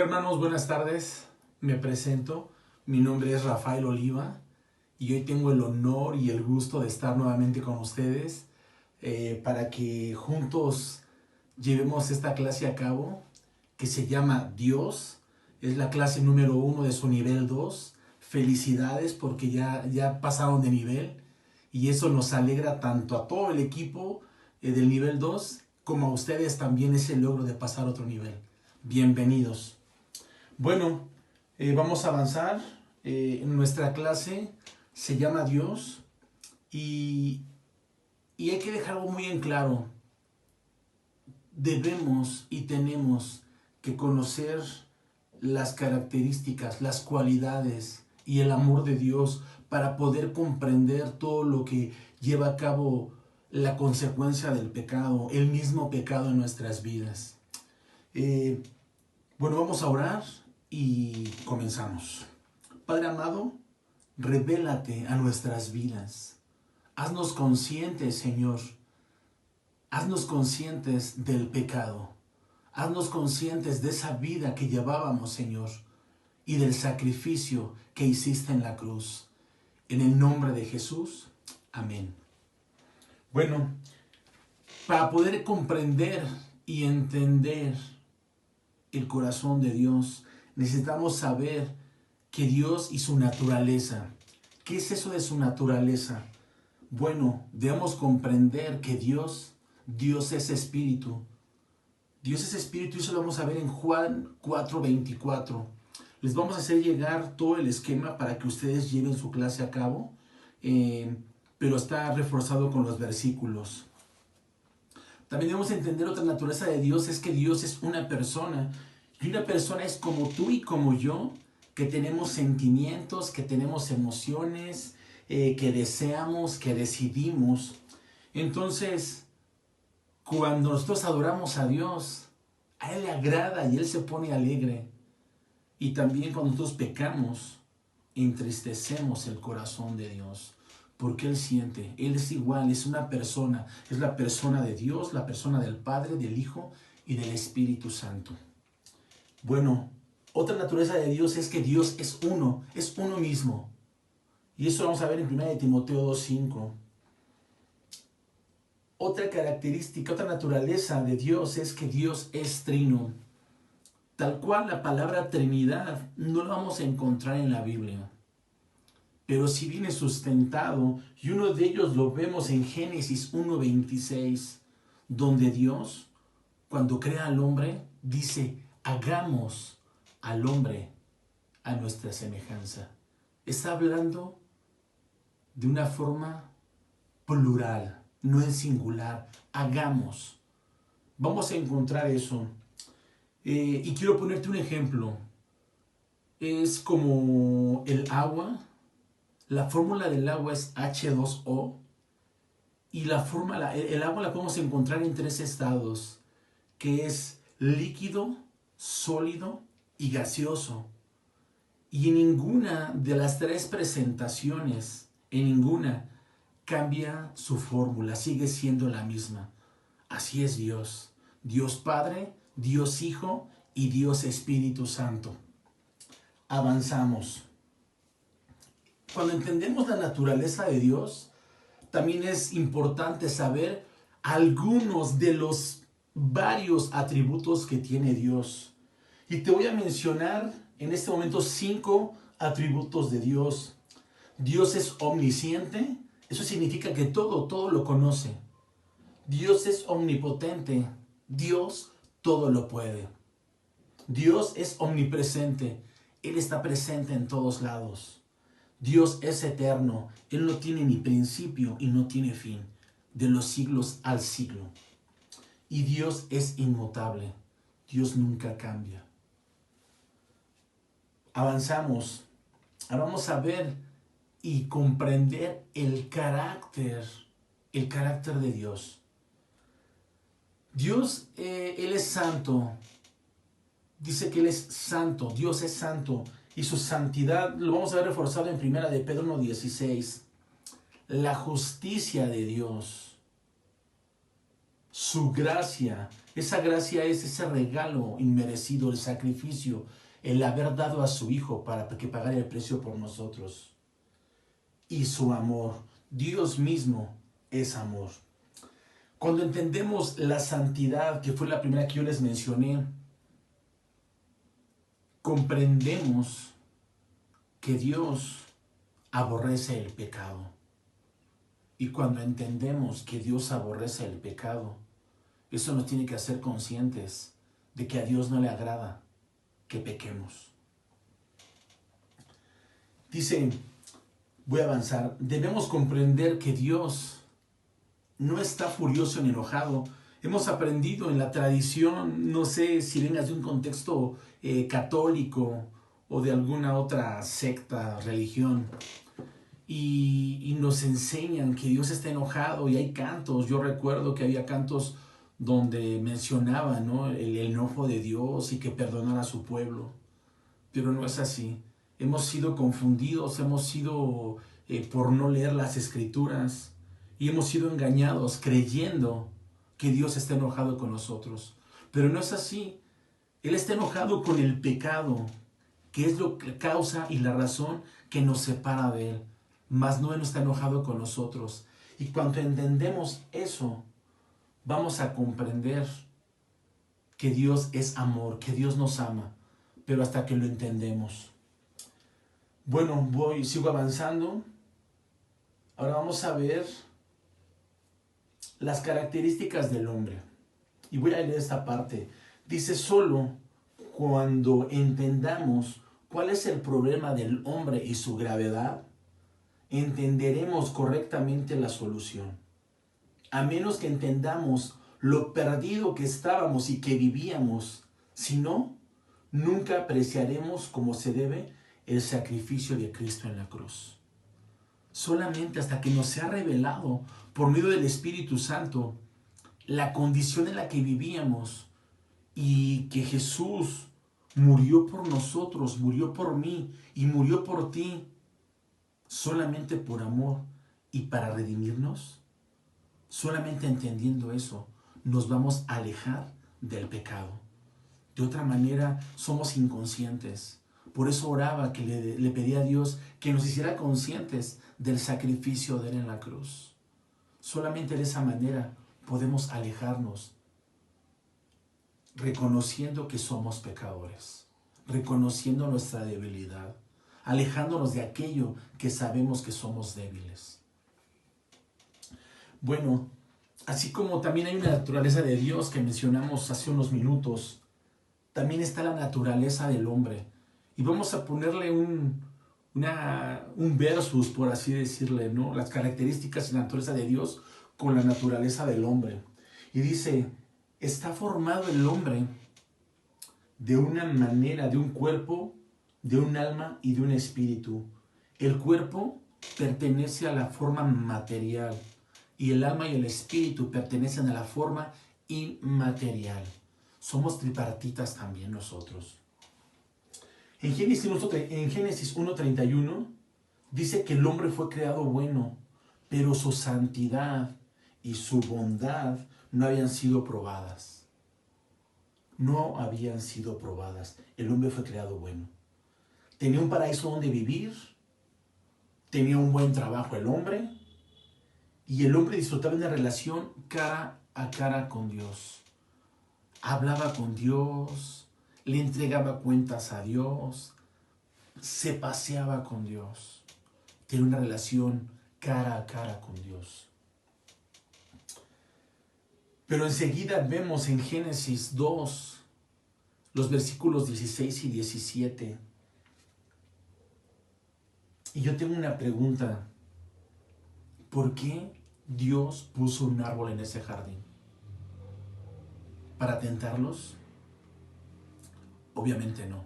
Hermanos, buenas tardes. Me presento. Mi nombre es Rafael Oliva y hoy tengo el honor y el gusto de estar nuevamente con ustedes para que juntos llevemos esta clase a cabo que se llama Dios. Es la clase número 1 de su nivel 2. Felicidades porque ya pasaron de nivel y eso nos alegra tanto a todo el equipo del nivel 2 como a ustedes también ese logro de pasar a otro nivel. Bienvenidos. Bueno, vamos a avanzar. Nuestra clase se llama Dios y, y hay que dejar algo muy en claro. Debemos y tenemos que conocer las características, las cualidades y el amor de Dios para poder comprender todo lo que lleva a cabo la consecuencia del pecado, el mismo pecado en nuestras vidas. Bueno, vamos a orar y comenzamos. Padre amado, revélate a nuestras vidas. Haznos conscientes, Señor. Haznos conscientes del pecado. Haznos conscientes de esa vida que llevábamos, Señor, y del sacrificio que hiciste en la cruz. En el nombre de Jesús. Amén. Bueno, para poder comprender y entender el corazón de Dios, necesitamos saber que Dios y su naturaleza. ¿Qué es eso de su naturaleza? Bueno, debemos comprender que Dios es espíritu. Dios es espíritu y eso lo vamos a ver en Juan 4:24. Les vamos a hacer llegar todo el esquema para que ustedes lleven su clase a cabo, pero está reforzado con los versículos. También debemos entender otra naturaleza de Dios, es que Dios es una persona. Y una persona es como tú y como yo, que tenemos sentimientos, que tenemos emociones, que deseamos, que decidimos. Entonces, cuando nosotros adoramos a Dios, a Él le agrada y Él se pone alegre. Y también cuando nosotros pecamos, entristecemos el corazón de Dios. Porque Él siente, Él es igual, es una persona, es la persona de Dios, la persona del Padre, del Hijo y del Espíritu Santo. Bueno, otra naturaleza de Dios es que Dios es uno mismo. Y eso lo vamos a ver en 1 Timoteo 2:5. Otra característica, otra naturaleza de Dios es que Dios es trino. Tal cual la palabra Trinidad no la vamos a encontrar en la Biblia. Pero sí viene sustentado, y uno de ellos lo vemos en Génesis 1:26, donde Dios, cuando crea al hombre, dice, hagamos al hombre a nuestra semejanza. Está hablando de una forma plural, no en singular. Hagamos. Vamos a encontrar eso. Y quiero ponerte un ejemplo. Es como el agua. La fórmula del agua es H2O. Y el agua la podemos encontrar en 3 estados, que es líquido, sólido y gaseoso. Y en ninguna de las 3 presentaciones, en ninguna, cambia su fórmula, sigue siendo la misma. Así es Dios. Dios Padre, Dios Hijo y Dios Espíritu Santo. Avanzamos. Cuando entendemos la naturaleza de Dios, también es importante saber algunos de los varios atributos que tiene Dios. Y te voy a mencionar en este momento 5 atributos de Dios. Dios es omnisciente, eso significa que todo lo conoce. Dios es omnipotente, Dios todo lo puede. Dios es omnipresente, Él está presente en todos lados. Dios es eterno, Él no tiene ni principio y no tiene fin, de los siglos al siglo. Y Dios es inmutable, Dios nunca cambia. Avanzamos, ahora vamos a ver y comprender el carácter de Dios. Dios, Él es santo. Dice que Él es santo, Dios es santo. Y su santidad lo vamos a ver reforzado en 1 de Pedro 1:16. La justicia de Dios, su gracia, Esa gracia es ese regalo inmerecido, el sacrificio, el haber dado a su Hijo para que pagara el precio por nosotros. Y su amor. Dios mismo es amor. Cuando entendemos la santidad, que fue la primera que yo les mencioné, comprendemos que Dios aborrece el pecado. Y cuando entendemos que Dios aborrece el pecado, eso nos tiene que hacer conscientes de que a Dios no le agrada que pequemos. Dice, voy a avanzar, debemos comprender que Dios no está furioso ni enojado. Hemos aprendido en la tradición, no sé si vengas de un contexto católico o de alguna otra secta, religión, y nos enseñan que Dios está enojado y hay cantos. Yo recuerdo que había cantos donde mencionaban, ¿no?, el enojo de Dios y que perdonara a su pueblo. Pero no es así. Hemos sido confundidos, hemos sido por no leer las escrituras y hemos sido engañados creyendo que Dios está enojado con nosotros. Pero no es así. Él está enojado con el pecado, que es lo que causa y la razón que nos separa de Él. Mas no está enojado con nosotros. Y cuando entendemos eso, vamos a comprender que Dios es amor, que Dios nos ama, pero hasta que lo entendemos. Bueno, sigo avanzando. Ahora vamos a ver las características del hombre. Y voy a leer esta parte. Dice, solo cuando entendamos cuál es el problema del hombre y su gravedad, entenderemos correctamente la solución. A menos que entendamos lo perdido que estábamos y que vivíamos, si no, nunca apreciaremos como se debe el sacrificio de Cristo en la cruz. Solamente hasta que nos sea revelado por medio del Espíritu Santo la condición en la que vivíamos y que Jesús murió por nosotros, murió por mí y murió por ti, solamente por amor y para redimirnos. Solamente entendiendo eso, nos vamos a alejar del pecado. De otra manera, somos inconscientes. Por eso oraba, que le pedía a Dios que nos hiciera conscientes del sacrificio de Él en la cruz. Solamente de esa manera podemos alejarnos, reconociendo que somos pecadores, reconociendo nuestra debilidad, alejándonos de aquello que sabemos que somos débiles. Bueno, así como también hay una naturaleza de Dios que mencionamos hace unos minutos, también está la naturaleza del hombre. Y vamos a ponerle un versus, por así decirle, ¿no? Las características y la naturaleza de Dios con la naturaleza del hombre. Y dice, está formado el hombre de una manera, de un cuerpo, de un alma y de un espíritu. El cuerpo pertenece a la forma material y el alma y el espíritu pertenecen a la forma inmaterial. Somos tripartitas también nosotros. En Génesis 1:31 dice que el hombre fue creado bueno, pero su santidad y su bondad no habían sido probadas. No habían sido probadas. El hombre fue creado bueno. Tenía un paraíso donde vivir, tenía un buen trabajo el hombre, y el hombre disfrutaba de una relación cara a cara con Dios. Hablaba con Dios, le entregaba cuentas a Dios, se paseaba con Dios. Tenía una relación cara a cara con Dios. Pero enseguida vemos en Génesis 2, los versículos 16 y 17. Y yo tengo una pregunta. ¿Por qué Dios puso un árbol en ese jardín? ¿Para tentarlos? Obviamente no,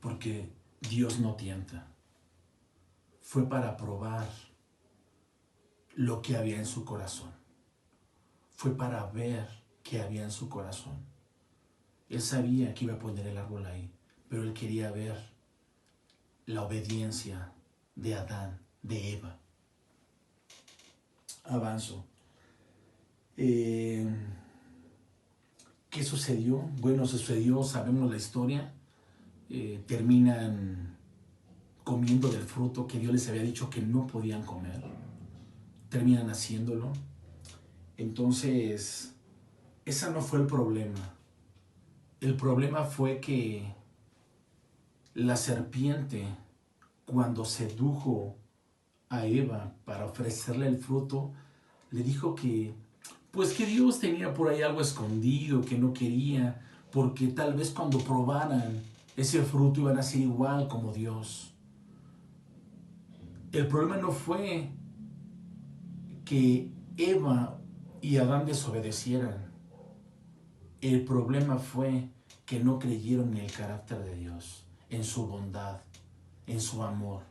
porque Dios no tienta. Fue para probar lo que había en su corazón. Fue para ver qué había en su corazón. Él sabía que iba a poner el árbol ahí, pero él quería ver la obediencia de Adán, de Eva. Avanzo. ¿Qué sucedió? Bueno, sucedió, sabemos la historia. Terminan comiendo del fruto que Dios les había dicho que no podían comer. Terminan haciéndolo. Entonces, ese no fue el problema. El problema fue que la serpiente, cuando sedujo a Eva para ofrecerle el fruto, le dijo que, pues que Dios tenía por ahí algo escondido, que no quería, porque tal vez cuando probaran ese fruto iban a ser igual como Dios. El problema no fue que Eva y Adán desobedecieran. El problema fue que no creyeron en el carácter de Dios, en su bondad, en su amor.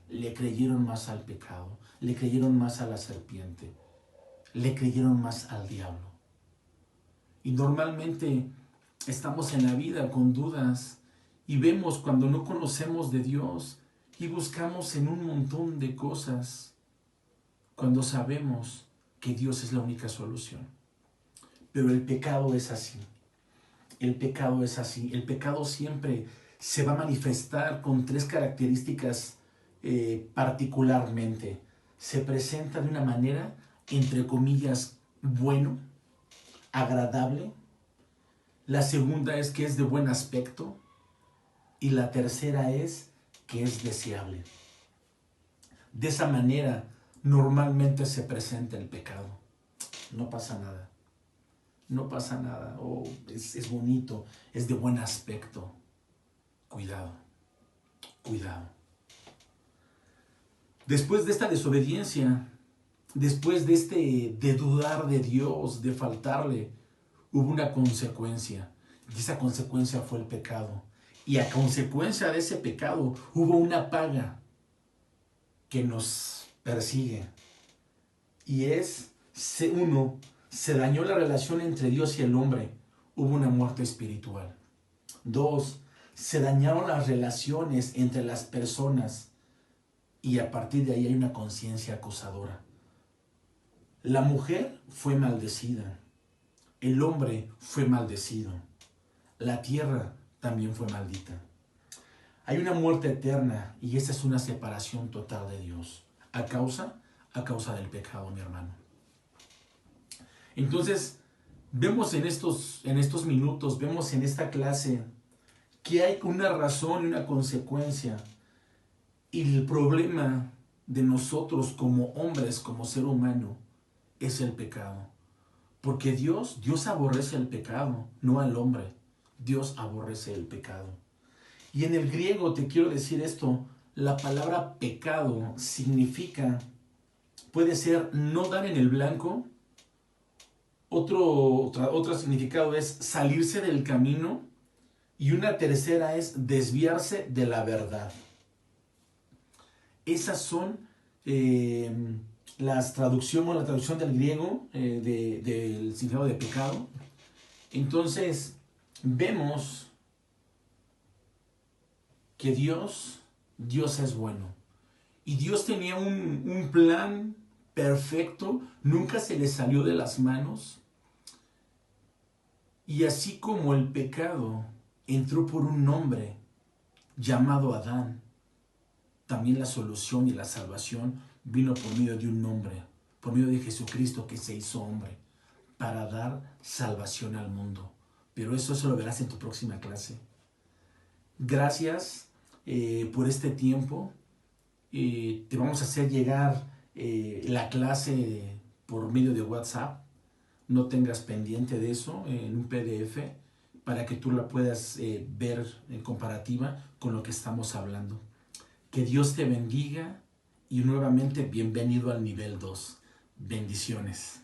Le creyeron más al pecado, le creyeron más a la serpiente, le creyeron más al diablo. Y normalmente estamos en la vida con dudas y vemos cuando no conocemos de Dios y buscamos en un montón de cosas cuando sabemos que Dios es la única solución. Pero el pecado es así. El pecado es así. El pecado siempre se va a manifestar con tres características particularmente. Se presenta de una manera, entre comillas, bueno, agradable. La segunda es que es de buen aspecto. Y la tercera es que es deseable. De esa manera normalmente se presenta el pecado. No pasa nada. No pasa nada. Oh, es bonito, es de buen aspecto. Cuidado, cuidado. Después de esta desobediencia, después de dudar de Dios, de faltarle, hubo una consecuencia. Y esa consecuencia fue el pecado. Y a consecuencia de ese pecado hubo una paga que nos persigue. Y es, se dañó la relación entre Dios y el hombre. Hubo una muerte espiritual. 2, se dañaron las relaciones entre las personas. Y a partir de ahí hay una conciencia acusadora. La mujer fue maldecida. El hombre fue maldecido. La tierra también fue maldita. Hay una muerte eterna y esa es una separación total de Dios. ¿A causa? A causa del pecado, mi hermano. Entonces, vemos en estos minutos, vemos en esta clase que hay una razón y una consecuencia. Y el problema de nosotros como hombres, como ser humano, es el pecado. Porque Dios aborrece el pecado, no al hombre. Dios aborrece el pecado. Y en el griego te quiero decir esto, la palabra pecado significa, puede ser no dar en el blanco, otro significado es salirse del camino y una tercera es desviarse de la verdad. Esas son la traducción del griego del significado de pecado. Entonces, vemos que Dios es bueno. Y Dios tenía un plan perfecto, nunca se le salió de las manos. Y así como el pecado entró por un hombre llamado Adán, también la solución y la salvación vino por medio de un hombre, por medio de Jesucristo que se hizo hombre, para dar salvación al mundo. Pero eso lo verás en tu próxima clase. Gracias por este tiempo. Te vamos a hacer llegar la clase por medio de WhatsApp. No tengas pendiente de eso en un PDF para que tú la puedas ver en comparativa con lo que estamos hablando. Que Dios te bendiga y nuevamente bienvenido al nivel 2. Bendiciones.